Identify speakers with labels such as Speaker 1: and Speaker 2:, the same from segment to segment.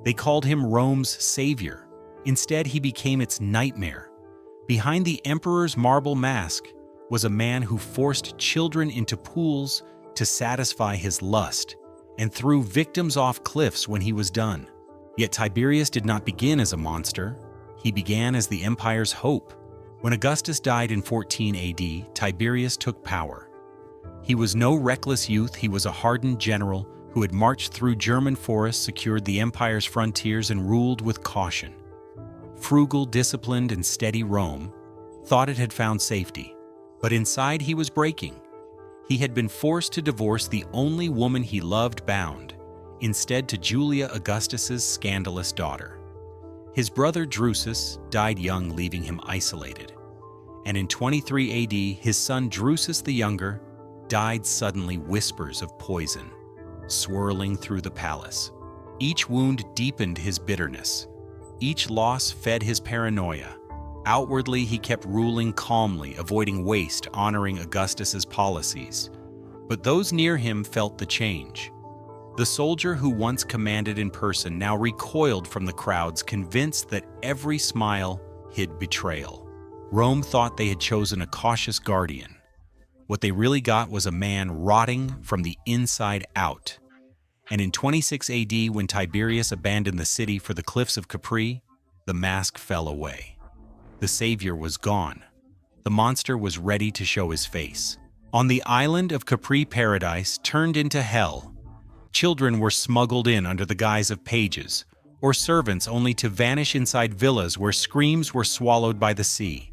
Speaker 1: They called him Rome's savior. Instead, he became its nightmare. Behind the emperor's marble mask was a man who forced children into pools to satisfy his lust and threw victims off cliffs when he was done. Yet Tiberius did not begin as a monster. He began as the empire's hope. When Augustus died in 14 AD, Tiberius took power. He was no reckless youth, he was a hardened general who had marched through German forests, secured the empire's frontiers, and ruled with caution. Frugal, disciplined, and steady, Rome thought it had found safety. But inside he was breaking. He had been forced to divorce the only woman he loved, bound instead to Julia Augustus's scandalous daughter. His brother Drusus died young, leaving him isolated. And in 23 AD, his son Drusus the Younger died suddenly, whispers of poison swirling through the palace. Each wound deepened his bitterness. Each loss fed his paranoia. Outwardly, he kept ruling calmly, avoiding waste, honoring Augustus's policies. But those near him felt the change. The soldier who once commanded in person now recoiled from the crowds, convinced that every smile hid betrayal. Rome thought they had chosen a cautious guardian. What they really got was a man rotting from the inside out. And in 26 AD, when Tiberius abandoned the city for the cliffs of Capri, the mask fell away. The savior was gone. The monster was ready to show his face. On the island of Capri, paradise turned into hell. Children were smuggled in under the guise of pages or servants, only to vanish inside villas where screams were swallowed by the sea.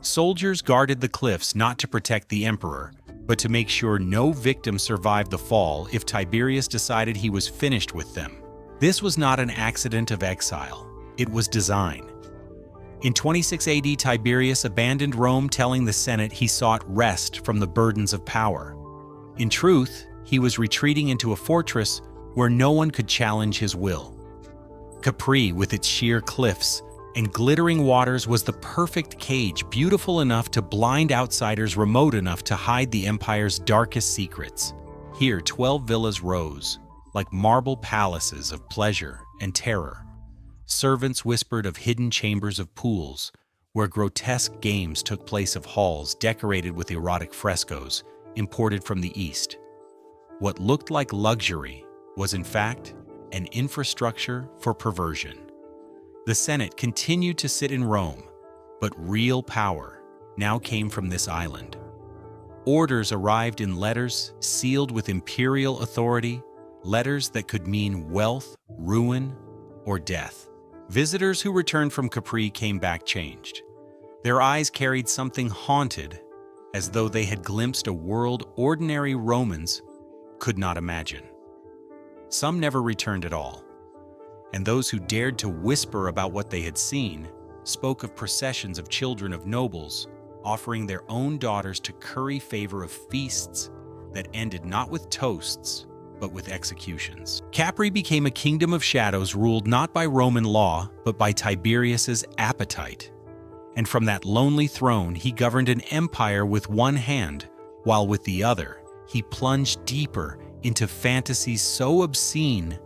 Speaker 1: Soldiers guarded the cliffs not to protect the emperor, but to make sure no victim survived the fall if Tiberius decided he was finished with them. This was not an accident of exile. It was design. In 26 AD, Tiberius abandoned Rome, telling the Senate he sought rest from the burdens of power. In truth, he was retreating into a fortress where no one could challenge his will. Capri, with its sheer cliffs and glittering waters, was the perfect cage, beautiful enough to blind outsiders, remote enough to hide the empire's darkest secrets. Here, 12 villas rose, like marble palaces of pleasure and terror. Servants whispered of hidden chambers of pools, where grotesque games took place, of halls decorated with erotic frescoes imported from the East. What looked like luxury was, in fact, an infrastructure for perversion. The Senate continued to sit in Rome, but real power now came from this island. Orders arrived in letters sealed with imperial authority, letters that could mean wealth, ruin, or death. Visitors who returned from Capri came back changed. Their eyes carried something haunted, as though they had glimpsed a world ordinary Romans could not imagine. Some never returned at all. And those who dared to whisper about what they had seen spoke of processions of children of nobles offering their own daughters to curry favor, of feasts that ended not with toasts, but with executions. Capri became a kingdom of shadows, ruled not by Roman law, but by Tiberius's appetite. And from that lonely throne, he governed an empire with one hand, while with the other, he plunged deeper into fantasies so obscene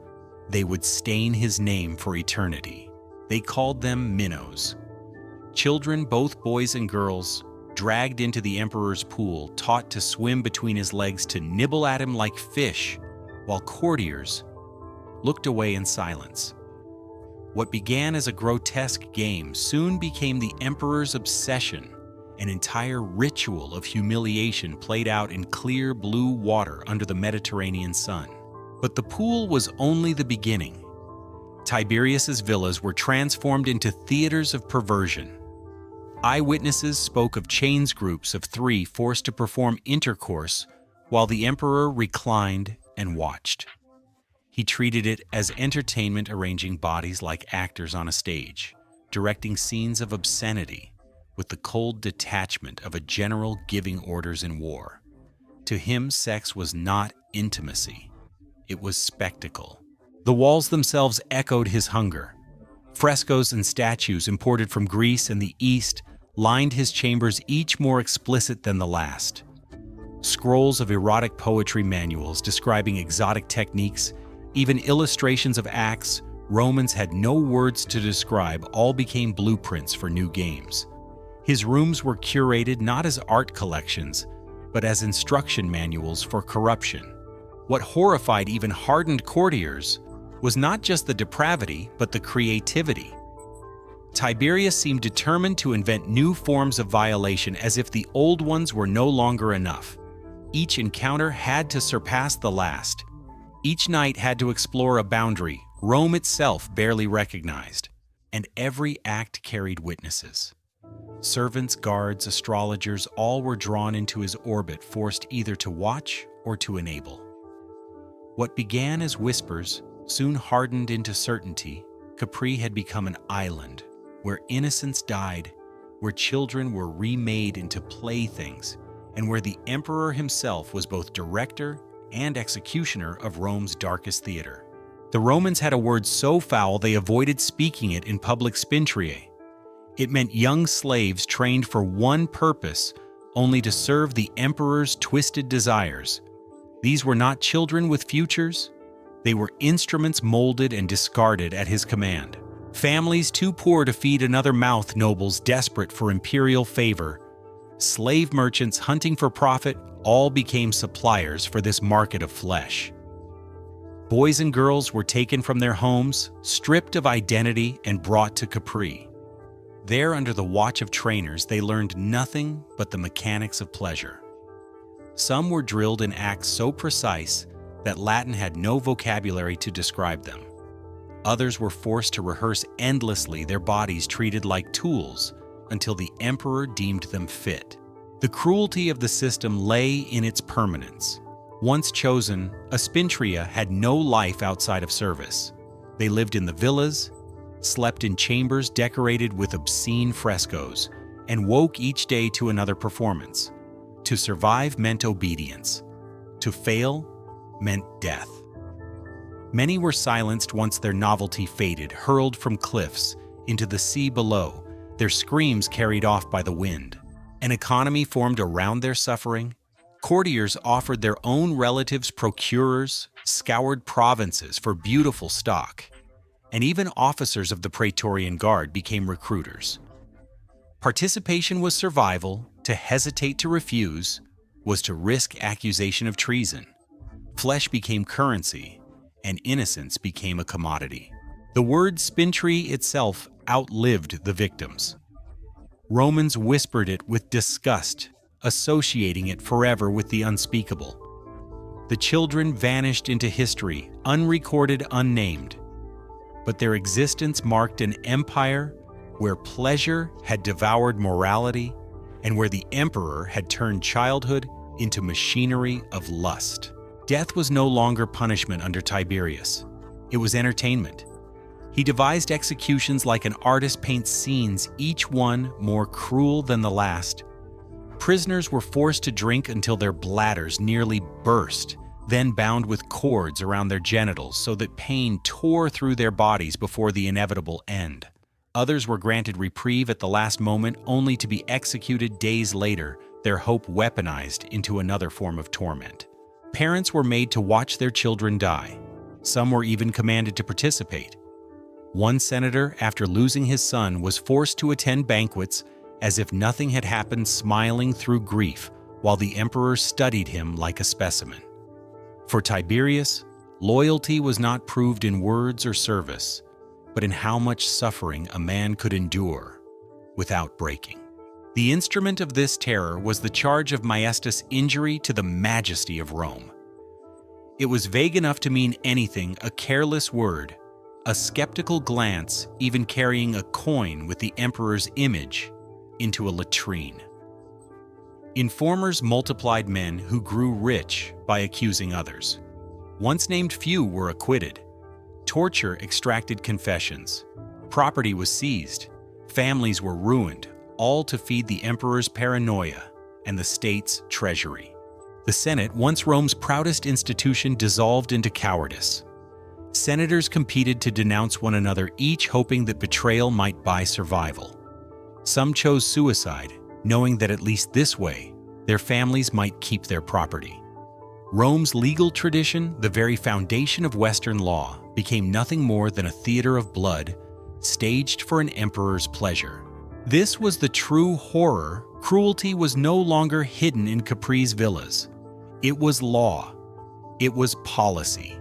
Speaker 1: they would stain his name for eternity. They called them MINNOWS. Children, both boys and girls, dragged into the emperor's pool, taught to swim between his legs, to nibble at him like fish, while courtiers looked away in silence. What began as a grotesque game soon became the emperor's obsession, an entire ritual of humiliation played out in clear blue water under the Mediterranean sun. But the pool was only the beginning. Tiberius's villas were transformed into theaters of perversion. Eyewitnesses spoke of chains groups of 3 forced to perform intercourse while the emperor reclined and watched. He treated it as entertainment, arranging bodies like actors on a stage, directing scenes of obscenity with the cold detachment of a general giving orders in war. To him, sex was not intimacy. It was spectacle. The walls themselves echoed his hunger. Frescoes and statues imported from Greece and the East lined his chambers, each more explicit than the last. Scrolls of erotic poetry, manuals describing exotic techniques, even illustrations of acts Romans had no words to describe, all became blueprints for new games. His rooms were curated not as art collections, but as instruction manuals for corruption. What horrified even hardened courtiers was not just the depravity, but the creativity. Tiberius seemed determined to invent new forms of violation as if the old ones were no longer enough. Each encounter had to surpass the last. Each night had to explore a boundary Rome itself barely recognized, and every act carried witnesses. Servants, guards, astrologers, all were drawn into his orbit, forced either to watch or to enable. What began as whispers soon hardened into certainty. Capri had become an island where innocence died, where children were remade into playthings, and where the emperor himself was both director and executioner of Rome's darkest theater. The Romans had a word so foul they avoided speaking it in public spintriae. It meant young slaves trained for one purpose, only to serve the emperor's twisted desires. These were not children with futures. They were instruments molded and discarded at his command. Families too poor to feed another mouth, nobles desperate for imperial favor, slave merchants hunting for profit, all became suppliers for this market of flesh. Boys and girls were taken from their homes, stripped of identity, and brought to Capri. There, under the watch of trainers, they learned nothing but the mechanics of pleasure. Some were drilled in acts so precise that Latin had no vocabulary to describe them. Others were forced to rehearse endlessly, their bodies treated like tools until the emperor deemed them fit. The cruelty of the system lay in its permanence. Once chosen, a spintria had no life outside of service. They lived in the villas, slept in chambers decorated with obscene frescoes, and woke each day to another performance. To survive meant obedience. To fail meant death. Many were silenced once their novelty faded, hurled from cliffs into the sea below, their screams carried off by the wind. An economy formed around their suffering. Courtiers offered their own relatives procurers, scoured provinces for beautiful stock, and even officers of the Praetorian Guard became recruiters. Participation was survival. To hesitate to refuse was to risk accusation of treason. Flesh became currency, and innocence became a commodity. The word spintry itself outlived the victims. Romans whispered it with disgust, associating it forever with the unspeakable. The children vanished into history, unrecorded, unnamed. But their existence marked an empire where pleasure had devoured morality and where the emperor had turned childhood into machinery of lust. Death was no longer punishment under Tiberius. It was entertainment. He devised executions like an artist paints scenes, each one more cruel than the last. Prisoners were forced to drink until their bladders nearly burst, then bound with cords around their genitals so that pain tore through their bodies before the inevitable end. Others were granted reprieve at the last moment, only to be executed days later, their hope weaponized into another form of torment. Parents were made to watch their children die. Some were even commanded to participate. One senator, after losing his son, was forced to attend banquets as if nothing had happened, smiling through grief, while the emperor studied him like a specimen. For Tiberius, loyalty was not proved in words or service, but in how much suffering a man could endure without breaking. The instrument of this terror was the charge of maiestas, injury to the majesty of Rome. It was vague enough to mean anything: a careless word, a skeptical glance, even carrying a coin with the emperor's image into a latrine. Informers multiplied men who grew rich by accusing others. Once named few were acquitted. Torture extracted confessions. Property was seized. Families were ruined, all to feed the emperor's paranoia and the state's treasury. The Senate, once Rome's proudest institution, dissolved into cowardice. Senators competed to denounce one another, each hoping that betrayal might buy survival. Some chose suicide, knowing that at least this way, their families might keep their property. Rome's legal tradition, the very foundation of Western law, became nothing more than a theater of blood, staged for an emperor's pleasure. This was the true horror. Cruelty was no longer hidden in Capri's villas. It was law. It was policy.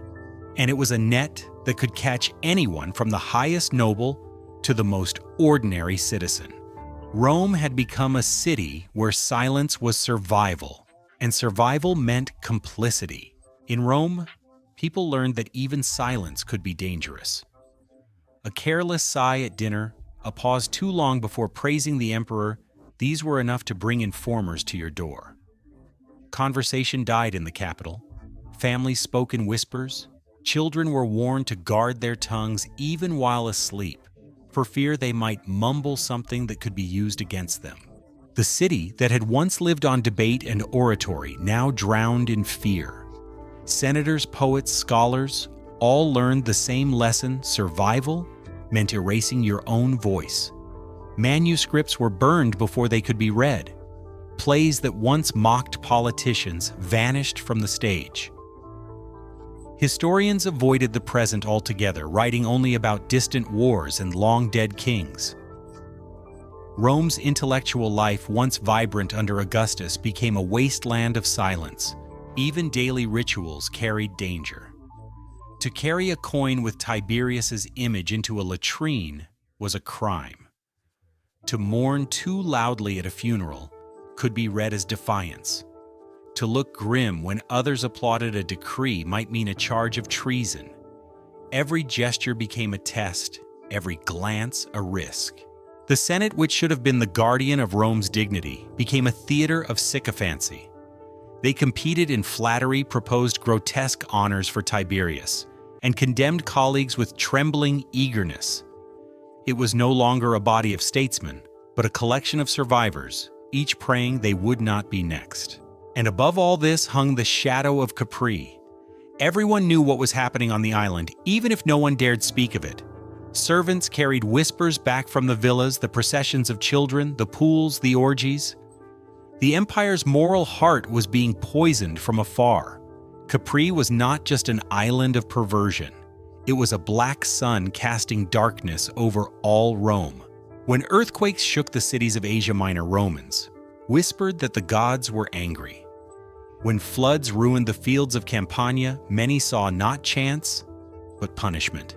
Speaker 1: And it was a net that could catch anyone from the highest noble to the most ordinary citizen. Rome had become a city where silence was survival, and survival meant complicity. In Rome, people learned that even silence could be dangerous. A careless sigh at dinner, a pause too long before praising the emperor, these were enough to bring informers to your door. Conversation died in the capital. Families spoke in whispers. Children were warned to guard their tongues even while asleep, for fear they might mumble something that could be used against them. The city that had once lived on debate and oratory now drowned in fear. Senators, poets, scholars all learned the same lesson: survival meant erasing your own voice. Manuscripts were burned before they could be read. Plays that once mocked politicians vanished from the stage. Historians avoided the present altogether, writing only about distant wars and long-dead kings. Rome's intellectual life, once vibrant under Augustus, became a wasteland of silence. Even daily rituals carried danger. To carry a coin with Tiberius's image into a latrine was a crime. To mourn too loudly at a funeral could be read as defiance. To look grim when others applauded a decree might mean a charge of treason. Every gesture became a test, every glance a risk. The Senate, which should have been the guardian of Rome's dignity, became a theater of sycophancy. They competed in flattery, proposed grotesque honors for Tiberius, and condemned colleagues with trembling eagerness. It was no longer a body of statesmen, but a collection of survivors, each praying they would not be next. And above all this hung the shadow of Capri. Everyone knew what was happening on the island, even if no one dared speak of it. Servants carried whispers back from the villas, the processions of children, the pools, the orgies. The empire's moral heart was being poisoned from afar. Capri was not just an island of perversion. It was a black sun casting darkness over all Rome. When earthquakes shook the cities of Asia Minor, Romans whispered that the gods were angry. When floods ruined the fields of Campania, many saw not chance, but punishment.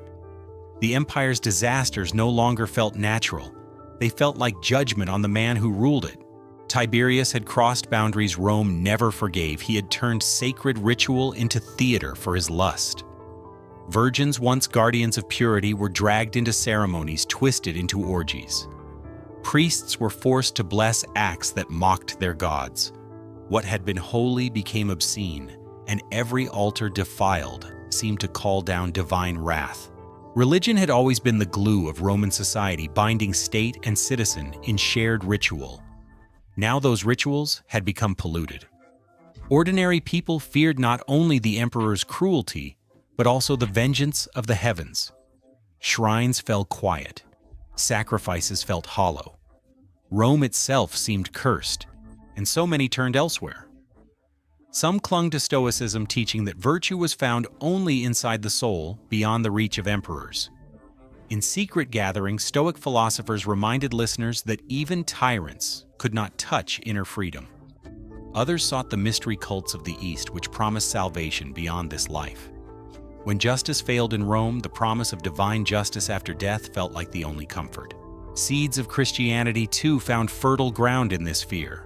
Speaker 1: The empire's disasters no longer felt natural. They felt like judgment on the man who ruled it. Tiberius had crossed boundaries Rome never forgave. He had turned sacred ritual into theater for his lust. Virgins, once guardians of purity, were dragged into ceremonies, twisted into orgies. Priests were forced to bless acts that mocked their gods. What had been holy became obscene, and every altar defiled seemed to call down divine wrath. Religion had always been the glue of Roman society, binding state and citizen in shared ritual. Now those rituals had become polluted. Ordinary people feared not only the emperor's cruelty, but also the vengeance of the heavens. Shrines fell quiet. Sacrifices felt hollow. Rome itself seemed cursed, and so many turned elsewhere. Some clung to Stoicism, teaching that virtue was found only inside the soul, beyond the reach of emperors. In secret gatherings, Stoic philosophers reminded listeners that even tyrants could not touch inner freedom. Others sought the mystery cults of the East, which promised salvation beyond this life. When justice failed in Rome, the promise of divine justice after death felt like the only comfort. Seeds of Christianity, too, found fertile ground in this fear.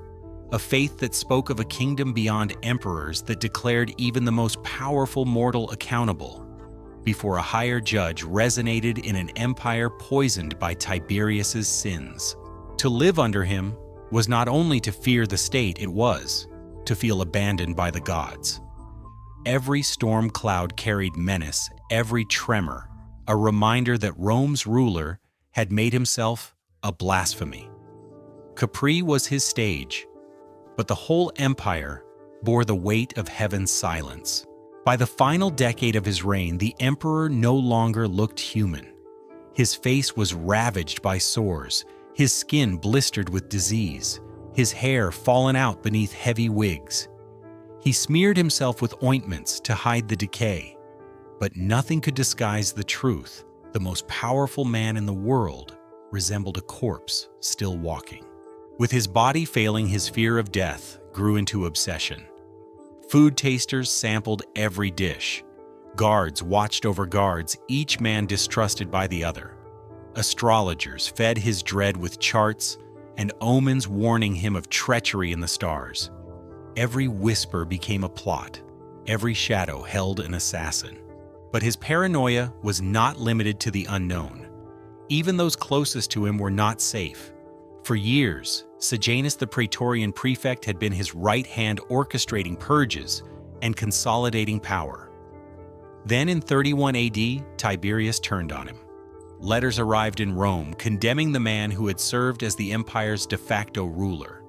Speaker 1: A faith that spoke of a kingdom beyond emperors, that declared even the most powerful mortal accountable before a higher judge, resonated in an empire poisoned by Tiberius's sins. To live under him was not only to fear the state, it was to feel abandoned by the gods. Every storm cloud carried menace, every tremor a reminder that Rome's ruler had made himself a blasphemy. Capri was his stage, but the whole empire bore the weight of heaven's silence. By the final decade of his reign, the emperor no longer looked human. His face was ravaged by sores, his skin blistered with disease, his hair fallen out beneath heavy wigs. He smeared himself with ointments to hide the decay. But nothing could disguise the truth. The most powerful man in the world resembled a corpse still walking. With his body failing, his fear of death grew into obsession. Food tasters sampled every dish. Guards watched over guards, each man distrusted by the other. Astrologers fed his dread with charts and omens warning him of treachery in the stars. Every whisper became a plot. Every shadow held an assassin. But his paranoia was not limited to the unknown. Even those closest to him were not safe. For years, Sejanus the Praetorian prefect had been his right hand, orchestrating purges and consolidating power. Then in 31 AD, Tiberius turned on him. Letters arrived in Rome condemning the man who had served as the empire's de facto ruler.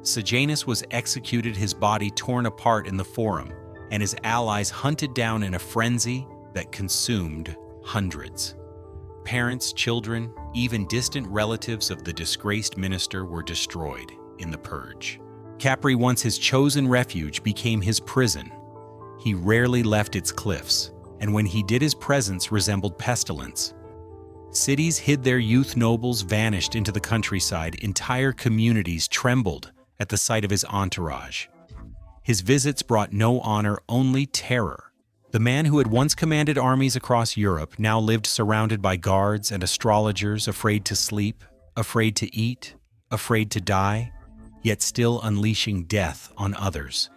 Speaker 1: Sejanus was executed, his body torn apart in the Forum, and his allies hunted down in a frenzy that consumed hundreds. Parents, children, even distant relatives of the disgraced minister were destroyed in the purge. Capri, once his chosen refuge, became his prison. He rarely left its cliffs, and when he did, his presence resembled pestilence. Cities hid their youth, nobles vanished into the countryside, entire communities trembled at the sight of his entourage. His visits brought no honor, only terror. The man who had once commanded armies across Europe now lived surrounded by guards and astrologers, afraid to sleep, afraid to eat, afraid to die, yet still unleashing death on others.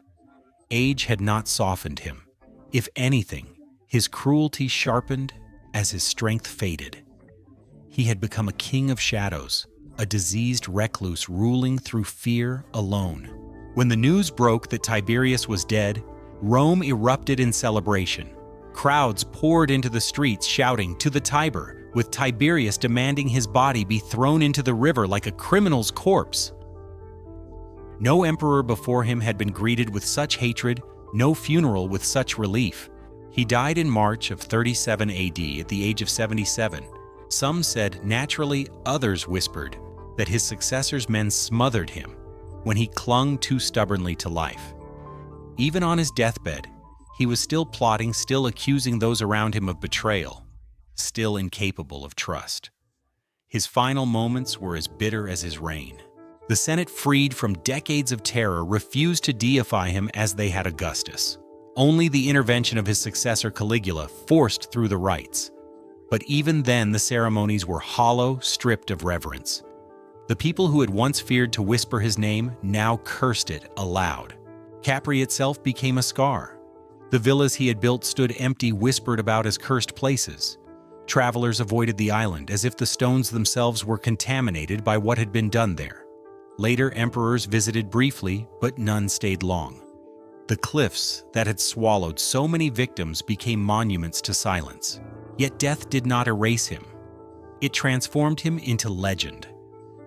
Speaker 1: Age had not softened him. If anything, his cruelty sharpened as his strength faded. He had become a king of shadows, a diseased recluse ruling through fear alone. When the news broke that Tiberius was dead, Rome erupted in celebration. Crowds poured into the streets shouting, "To the Tiber," with Tiberius demanding his body be thrown into the river like a criminal's corpse. No emperor before him had been greeted with such hatred, no funeral with such relief. He died in March of 37 AD at the age of 77. Some said naturally, others whispered that his successor's men smothered him when he clung too stubbornly to life. Even on his deathbed, he was still plotting, still accusing those around him of betrayal, still incapable of trust. His final moments were as bitter as his reign. The Senate, freed from decades of terror, refused to deify him as they had Augustus. Only the intervention of his successor Caligula forced through the rites. But even then, the ceremonies were hollow, stripped of reverence. The people who had once feared to whisper his name now cursed it aloud. Capri itself became a scar. The villas he had built stood empty, whispered about as cursed places. Travelers avoided the island as if the stones themselves were contaminated by what had been done there. Later, emperors visited briefly, but none stayed long. The cliffs that had swallowed so many victims became monuments to silence. Yet death did not erase him. It transformed him into legend.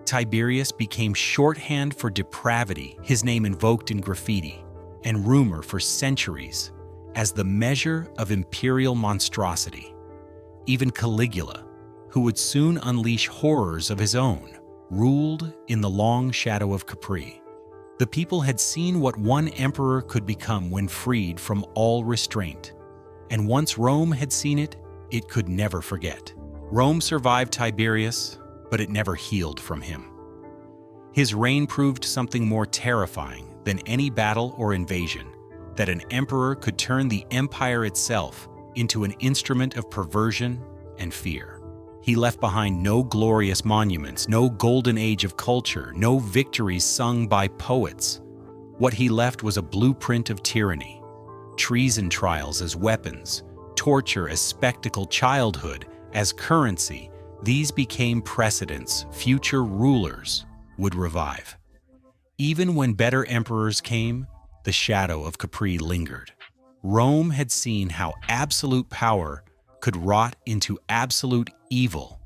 Speaker 1: Tiberius became shorthand for depravity, his name invoked in graffiti, and rumor for centuries as the measure of imperial monstrosity. Even Caligula, who would soon unleash horrors of his own, ruled in the long shadow of Capri. The people had seen what one emperor could become when freed from all restraint. And once Rome had seen it, it could never forget. Rome survived Tiberius, but it never healed from him. His reign proved something more terrifying than any battle or invasion, that an emperor could turn the empire itself into an instrument of perversion and fear. He left behind no glorious monuments, no golden age of culture, no victories sung by poets. What he left was a blueprint of tyranny. Treason trials as weapons, torture as spectacle, childhood as currency. These became precedents future rulers would revive. Even when better emperors came, the shadow of Capri lingered. Rome had seen how absolute power could rot into absolute evil,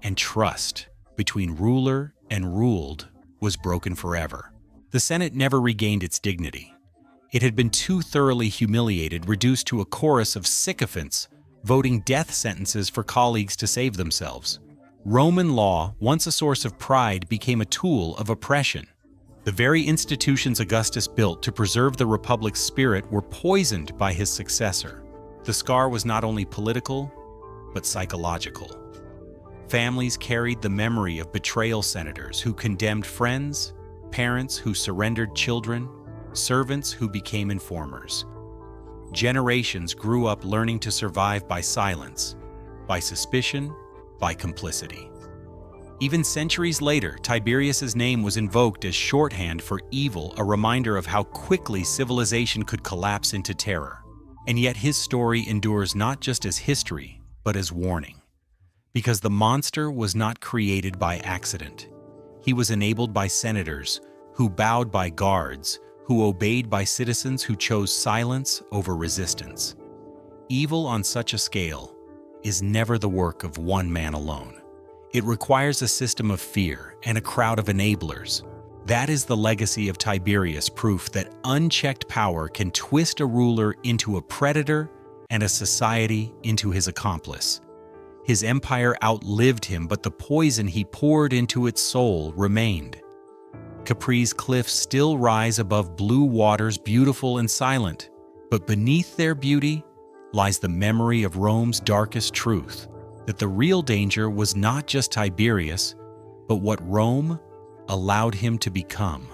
Speaker 1: and trust between ruler and ruled was broken forever. The Senate never regained its dignity. It had been too thoroughly humiliated, reduced to a chorus of sycophants voting death sentences for colleagues to save themselves. Roman law, once a source of pride, became a tool of oppression. The very institutions Augustus built to preserve the Republic's spirit were poisoned by his successor. The scar was not only political, but psychological. Families carried the memory of betrayal senators who condemned friends, parents who surrendered children, servants who became informers. Generations grew up learning to survive by silence, by suspicion, by complicity. Even centuries later, Tiberius's name was invoked as shorthand for evil, a reminder of how quickly civilization could collapse into terror. And yet his story endures not just as history, but as warning. Because the monster was not created by accident. He was enabled by senators, who bowed by guards, who obeyed by citizens who chose silence over resistance. Evil on such a scale is never the work of one man alone. It requires a system of fear and a crowd of enablers. That is the legacy of Tiberius, proof that unchecked power can twist a ruler into a predator and a society into his accomplice. His empire outlived him, but the poison he poured into its soul remained. Capri's cliffs still rise above blue waters, beautiful and silent, but beneath their beauty lies the memory of Rome's darkest truth, that the real danger was not just Tiberius, but what Rome allowed him to become.